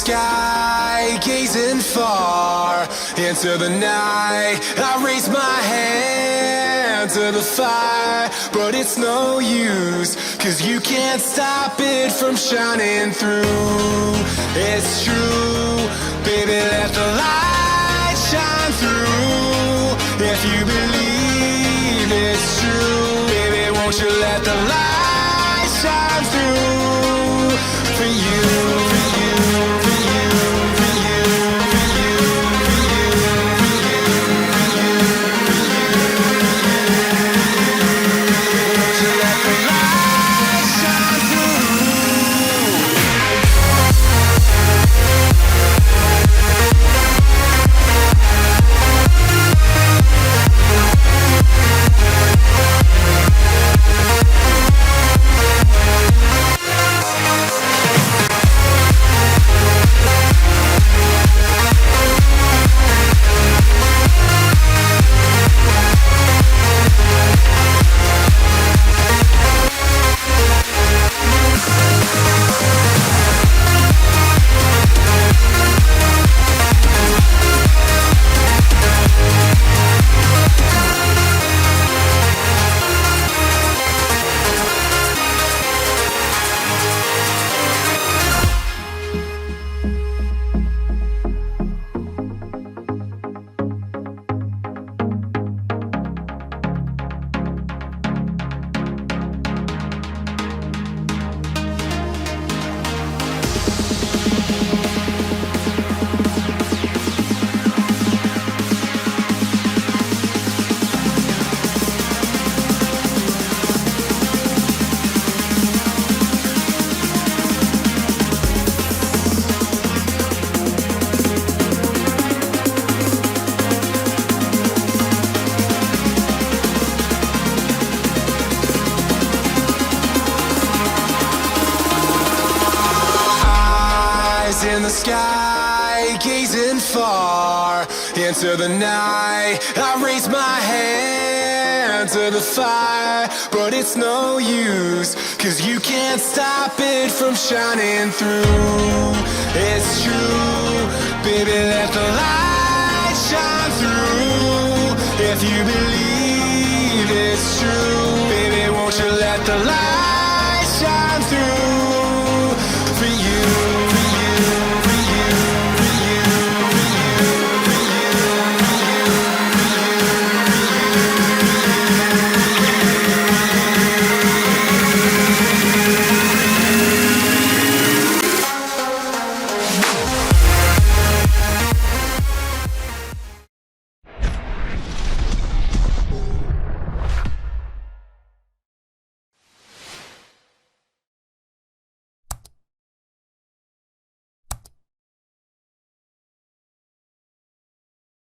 sky, gazing far into the night. I raise my hand to the fire, but it's no use, 'cause you can't stop it from shining through. It's true, baby, let the light shine through. If you believe it's true, baby, won't you let the light shine through for you, for you, for you, for you, for you, for you, for you, for you, for you. Won't you let the light shine through? In the sky, gazing far into the night. I raise my hand to the fire, but it's no use, 'cause you can't stop it from shining through. It's true, baby, let the light shine through. If you believe it's true, baby, won't you let the light